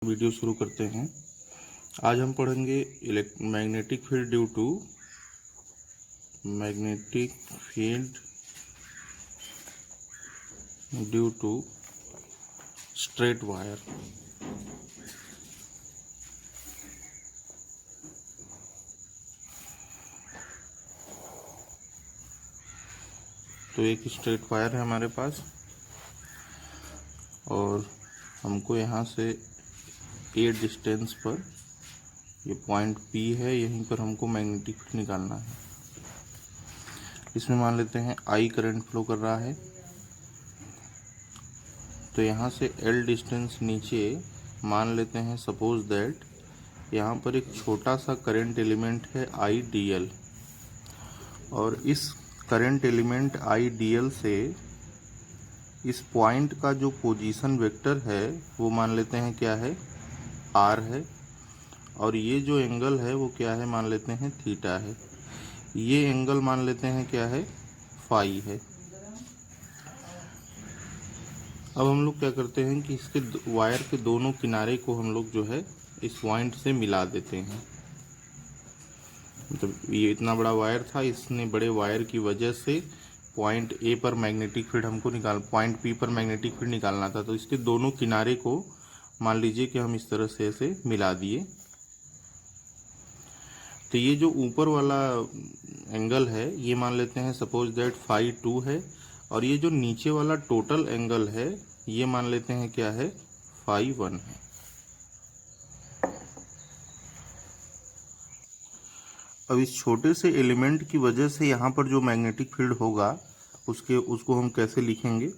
Video शुरू करते हैं। आज हम पढ़ेंगे magnetic field due to straight wire. तो एक स्ट्रेट वायर है हमारे पास और हमको यहाँ से ए डिस्टेंस पर ये पॉइंट P है, यहीं पर हमको मैग्नेटिक फील्ड निकालना है। इसमें मान लेते हैं I करंट फ्लो कर रहा है, तो यहाँ से L डिस्टेंस नीचे मान लेते हैं। सपोज दैट यहाँ पर एक छोटा सा करंट एलिमेंट है IDL, और इस करंट एलिमेंट IDL से इस पॉइंट का जो पोजीशन वेक्टर है वो मान लेते हैं क्या है, R है, और ये जो एंगल है वो क्या है, मान लेते हैं थीटा है। ये एंगल मान लेते हैं क्या है, फाई है। अब हम लोग क्या करते हैं कि इसके वायर के दोनों किनारे को हम लोग जो है इस पॉइंट से मिला देते हैं। मतलब ये इतना बड़ा वायर था, इसने बड़े वायर की वजह से पॉइंट A पर मैग्नेटिक फील्ड हमको पॉइंट P पर मैग्नेटिक फील्ड निकालना था। तो इसके दोनों किनारे को मान लीजिए कि हम इस तरह से ऐसे मिला दिए। तो ये जो ऊपर वाला एंगल है ये मान लेते हैं सपोज दैट फाई 2 है, और ये जो नीचे वाला टोटल एंगल है ये मान लेते हैं क्या है, फाई 1 है। अब इस छोटे से एलिमेंट की वजह से यहाँ पर जो मैग्नेटिक फील्ड होगा उसको हम कैसे लिखेंगे,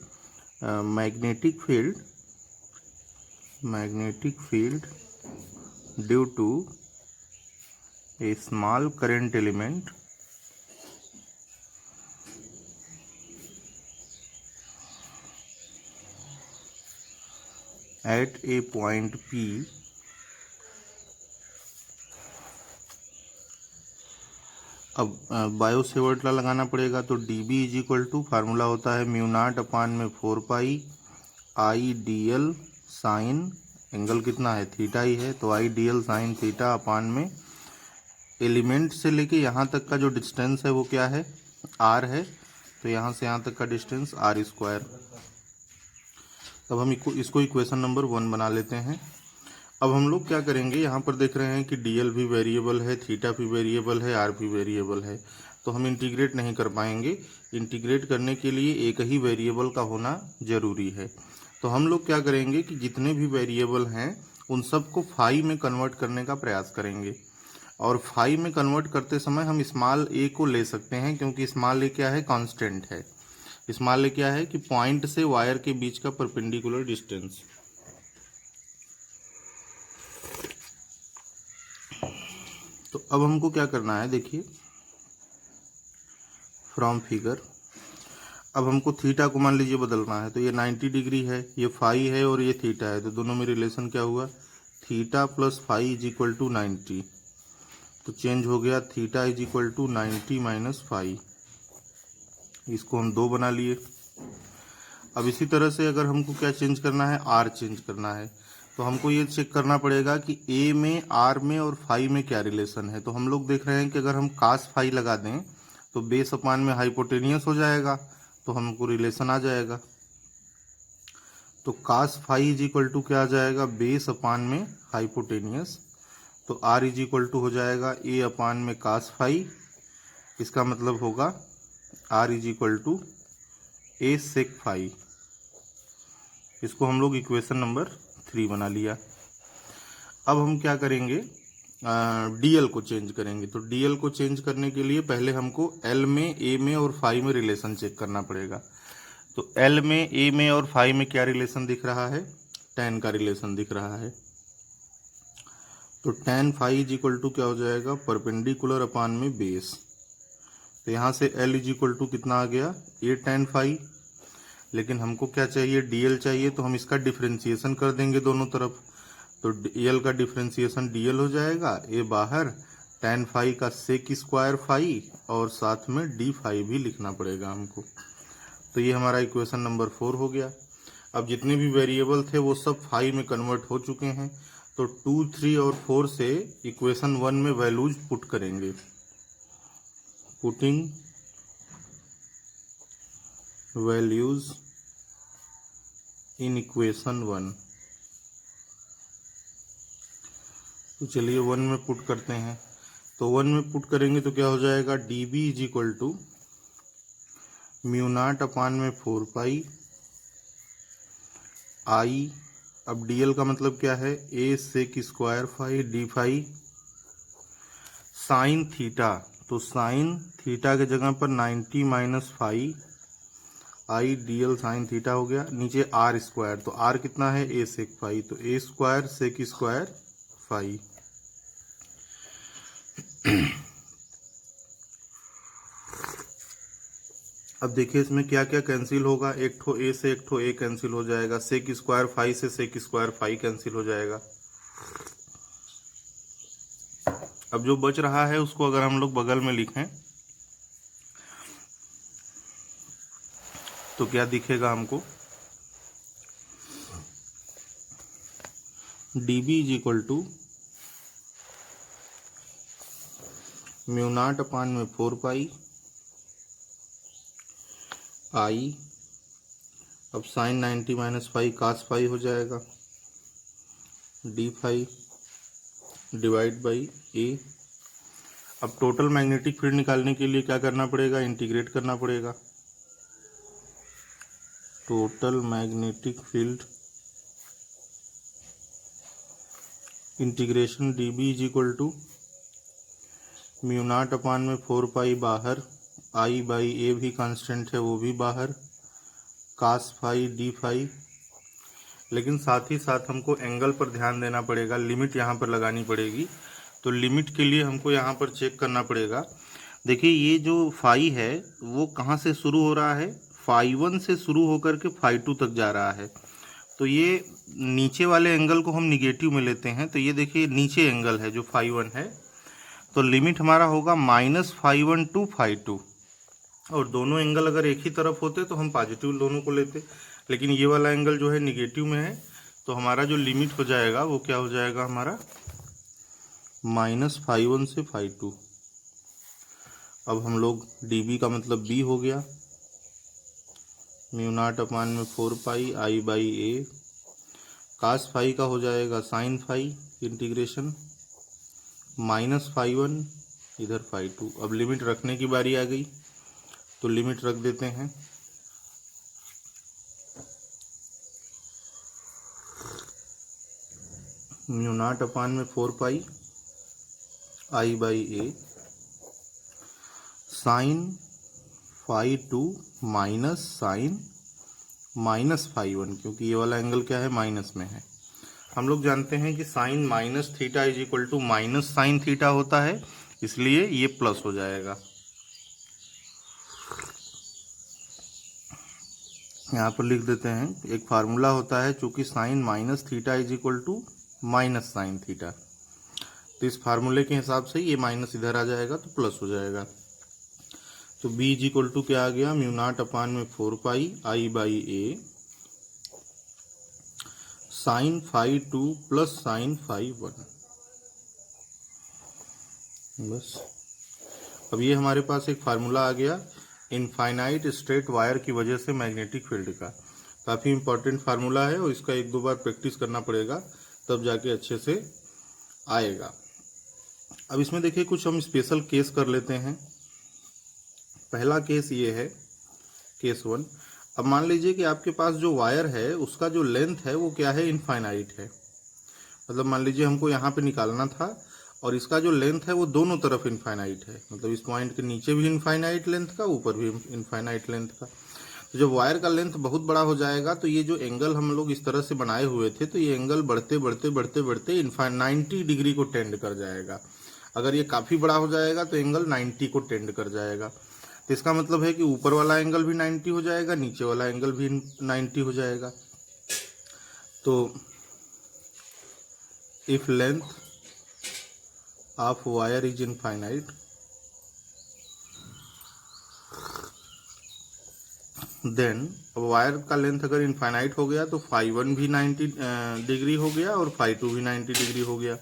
magnetic field due to a small current element at a point P अब बायो सेवर्ट ला लगाना पड़ेगा। तो dB is equal to formula होता है म्यू नॉट अपान में 4 पाई IDL साइन एंगल कितना है, थीटा ही है, तो IDL साइन थीटा अपान में एलिमेंट से लेके यहाँ तक का जो डिस्टेंस है वो क्या है, R है, तो यहाँ से यहाँ तक का डिस्टेंस R²। अब हम इसको इक्वेशन नंबर 1 बना लेते हैं। अब हम लोग क्या करेंगे, यहाँ पर देख रहे हैं कि DL भी वेरिएबल है, थीटा भी वेरिएबल है, R भी वेरिएबल है, तो हम इंटीग्रेट नहीं कर पाएंगे। इंटीग्रेट करने के लिए एक ही वेरिएबल का होना जरूरी है। तो हम लोग क्या करेंगे कि जितने भी वेरिएबल हैं उन सबको फाई में कन्वर्ट करने का प्रयास करेंगे, और फाई में कन्वर्ट करते समय हम स्मॉल a को ले सकते हैं, क्योंकि स्मॉल a क्या है, कांस्टेंट है। स्मॉल a क्या है कि पॉइंट से वायर के बीच का परपेंडिकुलर डिस्टेंस। तो अब हमको क्या करना है, देखिए फ्रॉम फिगर, अब हमको थीटा को मान लीजिए बदलना है। तो ये 90 डिग्री है, ये फाई है और ये थीटा है, तो दोनों में रिलेशन क्या हुआ, theta plus phi is equal to 90। तो चेंज हो गया, theta is equal to 90 minus phi. इसको हम 2 बना लिए। अब इसी तरह से अगर हमको क्या चेंज करना है, R चेंज करना है, तो हमको ये चेक करना पड़ेगा कि A में, R में और फाई में क्या रिलेशन है। तो हम लोग देख रहे हैं कि अगर हम कास फाई लगा दें तो बेस अपान में हाइपोटेनियस हो जाएगा, तो हमको रिलेशन आ जाएगा। तो cos phi is equal to क्या आ जाएगा, बेस अपान में हाइपोटेनियस। तो R इज इक्वल टू हो जाएगा A अपान में कास फाई। इसका मतलब होगा R is equal to A sec phi. इसको हम लोग इक्वेशन नंबर 3 बना लिया। अब हम क्या करेंगे, DL को चेंज करेंगे। तो DL को चेंज करने के लिए पहले हमको L में, A में और फाई में रिलेशन चेक करना पड़ेगा। तो L में, A में और फाई में क्या रिलेशन दिख रहा है, tan का रिलेशन दिख रहा है। तो tan phi is equal to क्या हो जाएगा, परपेंडिकुलर अपान में बेस। तो यहाँ से L इज इक्वल टू कितना आ गया, A tan फाई। लेकिन हमको क्या चाहिए, DL चाहिए, तो हम इसका डिफ्रेंसिएशन कर देंगे दोनों तरफ। तो DL का डिफ्रेंसिएशन DL हो जाएगा, A बाहर, tan फाई का सेक स्क्वायर फाई, और साथ में D फाई भी लिखना पड़ेगा हमको। तो ये हमारा इक्वेशन नंबर 4 हो गया। अब जितने भी वेरिएबल थे वो सब फाई में कन्वर्ट हो चुके हैं। तो 2, 3 और 4 से इक्वेशन 1 में वैल्यूज पुट करेंगे। Putting values in equation 1। तो चलिए 1 में पुट करते हैं। तो 1 में पुट करेंगे तो क्या हो जाएगा, d B is equal to mu nought upon में 4 पाई आई। अब डीएल का मतलब क्या है, a sec square phi d phi sine theta. तो साइन थीटा के जगह पर 90 minus phi I dl sine theta हो गया। नीचे आर स्क्वायर, तो आर कितना है, ए सेक फाई, तो ए स्क्वायर सेक स्क्वायर फाई। अब देखिए इसमें क्या क्या कैंसिल होगा, एक ठो ए से एक ठो ए कैंसिल हो जाएगा, सेक स्क्वायर फाई से सेक स्क्वायर फाई कैंसिल हो जाएगा। अब जो बच रहा है उसको अगर हम लोग बगल में लिखें तो क्या दिखेगा हमको, d B is equal to mu nought upon में 4 पाई आई। अब sine 90 minus phi cos phi हो जाएगा, d phi divide by a. अब टोटल मैग्नेटिक फील्ड निकालने के लिए क्या करना पड़ेगा, इंटीग्रेट करना पड़ेगा। Total magnetic field integration d B is equal to mu nought upon में 4 पाई बाहर, आई बाई ए भी कांस्टेंट है वो भी बाहर, कास फाई डी फाई। लेकिन साथ ही साथ हमको एंगल पर ध्यान देना पड़ेगा, लिमिट यहाँ पर लगानी पड़ेगी। तो लिमिट के लिए हमको यहाँ पर चेक करना पड़ेगा। देखिए ये जो फाई है वो कहाँ से शुरू हो रहा है, फाई 1 से शुरू होकर के फाई 2 तक जा रहा है। तो ये नीचे वाले एंगल को हम निगेटिव में लेते हैं। तो ये देखिए नीचे एंगल है जो फाई 1 है, तो लिमिट हमारा होगा -φ1 टू φ2। और दोनों एंगल अगर एक ही तरफ होते तो हम पॉजिटिव दोनों को लेते, लेकिन ये वाला एंगल जो है निगेटिव में है, तो हमारा जो लिमिट हो जाएगा वो क्या हो जाएगा, हमारा -φ1 से φ2। अब हम लोग dB का मतलब b हो गया, म्यू नॉट अपान में 4 pi I by A, cos phi का हो जाएगा साइन फाई इंटीग्रेशन -φ1 इधर φ2। अब लिमिट रखने की बारी आ गई, तो लिमिट रख देते हैं। म्यू नॉट अपान में 4 pi I by a sine φ2 minus sine -φ1, क्योंकि ये वाला एंगल क्या है, माइनस में है। हम लोग जानते हैं कि sine minus theta is equal to minus sine theta होता है, इसलिए ये प्लस हो जाएगा। यहाँ पर लिख देते हैं, एक फार्मूला होता है चूंकि sine minus theta is equal to minus sine theta, तो इस फार्मूले के हिसाब से ये माइनस इधर आ जाएगा तो प्लस हो जाएगा। तो b इज इक्वल टू क्या आ गया, म्यू नॉट अपान में 4 pi I by a sine φ2 plus sine φ1। बस अब ये हमारे पास एक फार्मूला आ गया इनफाइनाइट स्ट्रेट वायर की वजह से मैग्नेटिक फील्ड का। काफ़ी इंपॉर्टेंट फार्मूला है और इसका 1-2 बार प्रैक्टिस करना पड़ेगा, तब जाके अच्छे से आएगा। अब इसमें देखिए कुछ हम स्पेशल केस कर लेते हैं। पहला केस ये है, केस 1। अब मान लीजिए कि आपके पास जो वायर है उसका जो लेंथ है वो क्या है, इनफाइनाइट है। मतलब मान लीजिए हमको यहाँ पे निकालना था और इसका जो लेंथ है वो दोनों तरफ इनफाइनाइट है, मतलब इस पॉइंट के नीचे भी इनफाइनाइट लेंथ का, ऊपर भी इनफाइनाइट लेंथ का। तो जब वायर का लेंथ बहुत बड़ा हो जाएगा तो ये जो एंगल हम लोग इस तरह से बनाए हुए थे, तो ये एंगल बढ़ते बढ़ते बढ़ते बढ़ते 90 डिग्री को टेंड कर जाएगा। अगर ये काफ़ी बड़ा हो जाएगा तो एंगल 90 को टेंड कर जाएगा। तो इसका मतलब है कि ऊपर वाला एंगल भी 90 हो जाएगा, नीचे वाला एंगल भी 90 हो जाएगा। तो if length of wire is infinite, then अब वायर का लेंथ अगर इनफाइनाइट हो गया तो φ1 भी 90 डिग्री हो गया और φ2 भी 90 डिग्री हो गया।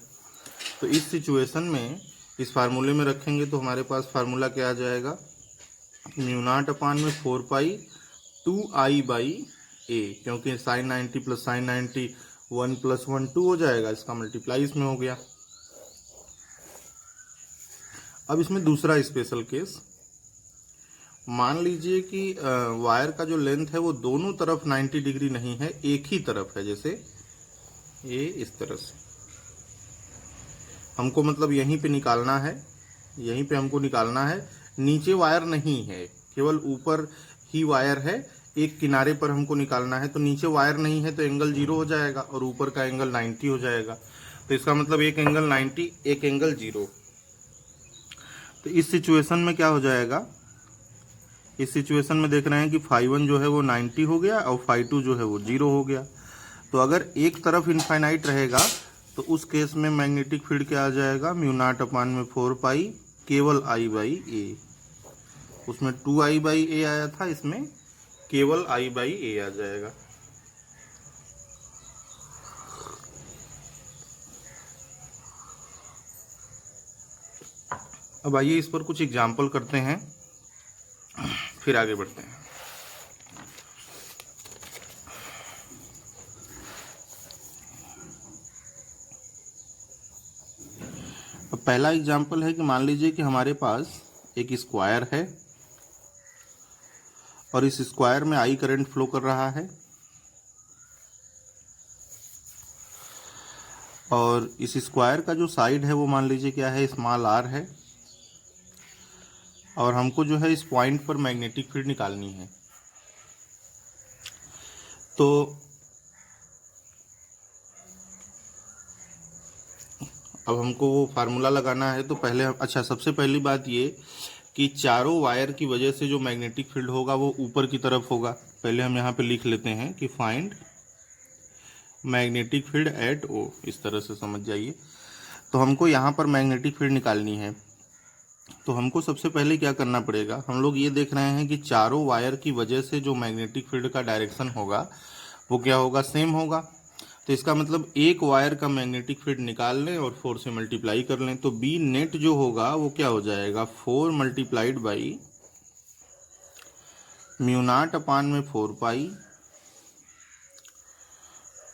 तो इस सिचुएशन में इस फार्मूले में रखेंगे तो हमारे पास फार्मूला क्या आ जाएगा, μ0 अपान में 4 पाई 2i/a, क्योंकि sin 90 प्लस sin 90 1 + 1 2 हो जाएगा, इसका मल्टीप्लाई इसमें हो गया। अब इसमें दूसरा स्पेशल केस, मान लीजिए कि वायर का जो लेंथ है वो दोनों तरफ 90 डिग्री नहीं है, एक ही तरफ है, जैसे ये इस तरह से हमको मतलब यहीं पे निकालना है, यहीं पे हमको निकालना है, नीचे वायर नहीं है, केवल ऊपर ही वायर है, एक किनारे पर हमको निकालना है। तो नीचे वायर नहीं है तो एंगल 0 हो जाएगा और ऊपर का एंगल 90 हो जाएगा। तो इसका मतलब एक एंगल 90 एक एंगल 0। तो इस सिचुएशन में क्या हो जाएगा, इस सिचुएशन में देख रहे हैं कि φ1 जो है वो 90 हो गया और φ2 जो है वो 0 हो गया। तो अगर एक तरफ इनफाइनाइट रहेगा तो उस केस में मैग्नेटिक फील्ड क्या आ जाएगा, μ0 अपान में 4 पाई केवल I/a। उसमें 2I/a आया था, इसमें केवल I/a आ जाएगा। अब आइए इस पर कुछ एग्जाम्पल करते हैं, फिर आगे बढ़ते हैं। अब पहला एग्जाम्पल है कि मान लीजिए कि हमारे पास एक स्क्वायर है और इस स्क्वायर में I करंट फ्लो कर रहा है और इस स्क्वायर का जो साइड है वो मान लीजिए क्या है, स्मॉल r है, और हमको जो है इस पॉइंट पर मैग्नेटिक फील्ड निकालनी है। तो अब हमको वो फार्मूला लगाना है। तो पहले अच्छा, सबसे पहली बात ये कि चारों वायर की वजह से जो मैग्नेटिक फील्ड होगा वो ऊपर की तरफ होगा। पहले हम यहाँ पे लिख लेते हैं कि find magnetic field at O, इस तरह से समझ जाइए। तो हमको यहाँ पर मैग्नेटिक फील्ड निकालनी है। तो हमको सबसे पहले क्या करना पड़ेगा, हम लोग ये देख रहे हैं कि चारों वायर की वजह से जो मैग्नेटिक फील्ड का डायरेक्शन होगा वो क्या होगा, सेम होगा। तो इसका मतलब एक वायर का मैग्नेटिक फील्ड निकाल लें और 4 से मल्टीप्लाई कर लें, तो बी नेट जो होगा वो क्या हो जाएगा, 4 मल्टीप्लाइड बाई μ0 अपान में 4 पाई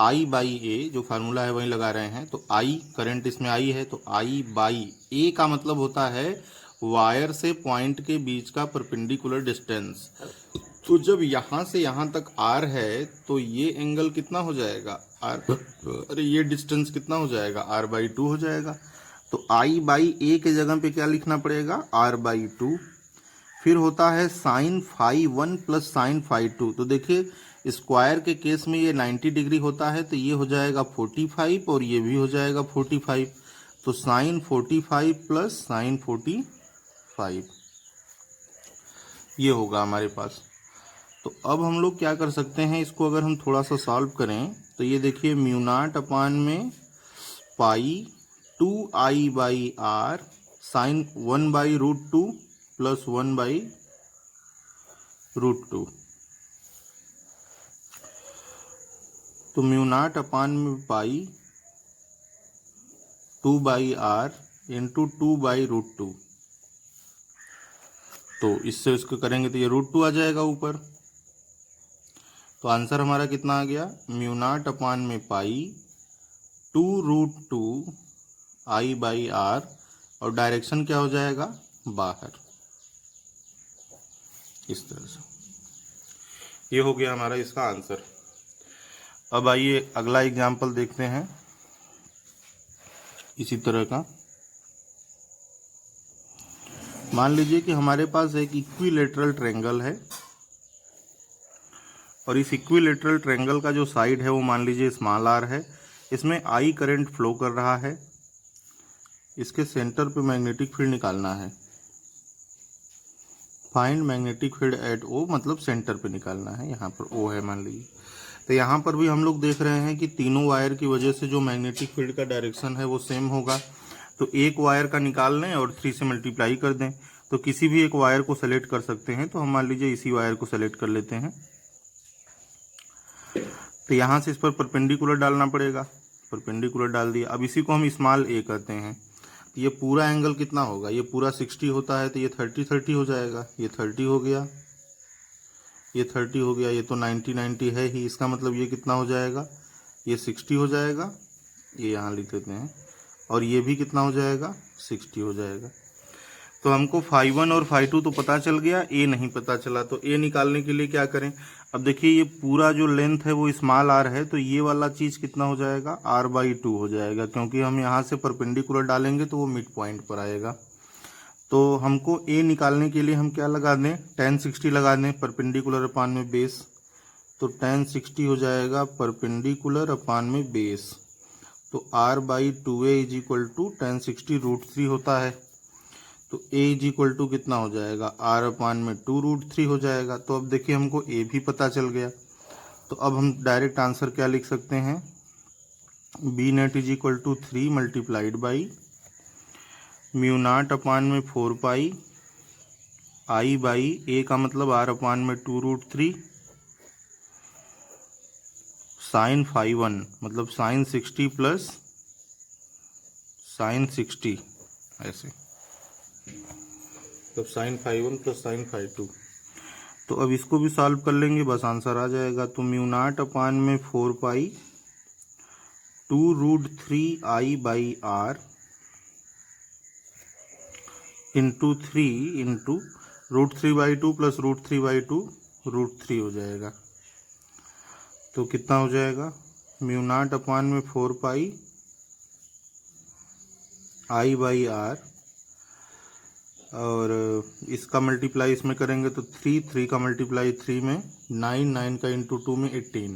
I/a, जो फार्मूला है वही लगा रहे हैं। तो I करंट इसमें I है, तो I/a का मतलब होता है वायर से पॉइंट के बीच का परपेंडिकुलर डिस्टेंस। तो जब यहाँ से यहाँ तक R है तो ये एंगल कितना हो जाएगा, R, अरे ये डिस्टेंस कितना हो जाएगा, R/2 हो जाएगा। तो I/a के जगह पे क्या लिखना पड़ेगा, R/2। फिर होता है साइन φ1 प्लस साइन φ2। तो देखिए स्क्वायर के केस में ये 90 डिग्री होता है, तो ये हो जाएगा 45 और ये भी हो जाएगा 45। तो साइन 45 प्लस साइन 45 ये होगा हमारे पास। तो अब हम लोग क्या कर सकते हैं, इसको अगर हम थोड़ा सा सॉल्व करें तो ये देखिए μ0 अपान में पाई 2I/r साइन 1/√2 प्लस 1/√2। तो μ0 अपान में पाई 2/r इंटू 2/√2। तो इससे इसको करेंगे तो ये √2 आ जाएगा ऊपर। तो आंसर हमारा कितना आ गया, μ0 अपान में पाई 2√2 I/r, और डायरेक्शन क्या हो जाएगा, बाहर, इस तरह से। ये हो गया हमारा इसका आंसर। अब आइए अगला एग्जाम्पल देखते हैं इसी तरह का। मान लीजिए कि हमारे पास एक इक्विलेटरल ट्रायंगल है और इस इक्विलेटरल ट्रायंगल का जो साइड है वो मान लीजिए स्मॉल r है। इसमें I करंट फ्लो कर रहा है। इसके सेंटर पे मैग्नेटिक फील्ड निकालना है। Find magnetic field at O, मतलब सेंटर पे निकालना है, यहाँ पर O है मान लीजिए। तो यहाँ पर भी हम लोग देख रहे हैं कि तीनों वायर की वजह से जो मैग्नेटिक फील्ड का डायरेक्शन है वो सेम होगा। तो एक वायर का निकाल लें और 3 से मल्टीप्लाई कर दें। तो किसी भी एक वायर को सेलेक्ट कर सकते हैं। तो हम मान लीजिए इसी वायर को सेलेक्ट कर लेते हैं। तो यहाँ से इस पर परपेंडिकुलर डालना पड़ेगा, परपेंडिकुलर डाल दिया। अब इसी को हम स्मॉल ए कहते हैं। तो ये पूरा एंगल कितना होगा, ये पूरा 60 होता है तो ये 30 हो जाएगा, ये 30 हो गया, ये 30 हो गया, ये तो 90 है ही। इसका मतलब ये कितना हो जाएगा, ये 60 हो जाएगा, ये यहाँ लिख देते हैं, और ये भी कितना हो जाएगा, 60 हो जाएगा। तो हमको फाई 1 और फाई 2 तो पता चल गया, ए नहीं पता चला। तो ए निकालने के लिए क्या करें, अब देखिए ये पूरा जो लेंथ है वो स्मॉल आर है, तो ये वाला चीज़ कितना हो जाएगा, r/2 हो जाएगा, क्योंकि हम यहाँ से परपेंडिकुलर डालेंगे तो वो मिड पॉइंट पर आएगा। तो हमको ए निकालने के लिए हम क्या लगा दें, tan 60 लगा दें, परपेंडिकुलर अपान में बेस। तो tan 60 हो जाएगा परपेंडिकुलर अपान में बेस। तो r/2a is equal to tan 60 √3 होता है। तो a इज इक्वल टू कितना हो जाएगा, r/2 √3 हो जाएगा। तो अब देखिए हमको a भी पता चल गया। तो अब हम डायरेक्ट आंसर क्या लिख सकते हैं, b net is equal to 3 multiplied by μ0/4 pi i by a का मतलब r/2 √3 साइन फाई 1 मतलब साइन 60 प्लस साइन 60, ऐसे तब sine phi 1 plus sine phi 2। तो अब इसको भी सॉल्व कर लेंगे, बस आंसर आ जाएगा। तो μ0/4 पाई 2√3 i by r into 3 into √3/2 plus √3/2 √3 हो जाएगा। तो कितना हो जाएगा, μ0/4 पाई i बाई r, और इसका मल्टीप्लाई इसमें करेंगे तो 3 का मल्टीप्लाई 3 में 9 का इंटू 2 में 18,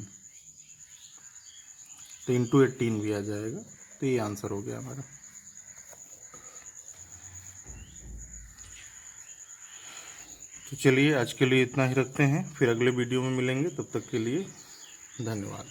तो इंटू 18 भी आ जाएगा। तो ये आंसर हो गया हमारा। तो चलिए आज के लिए इतना ही रखते हैं, फिर अगले वीडियो में मिलेंगे, तब तक के लिए धन्यवाद।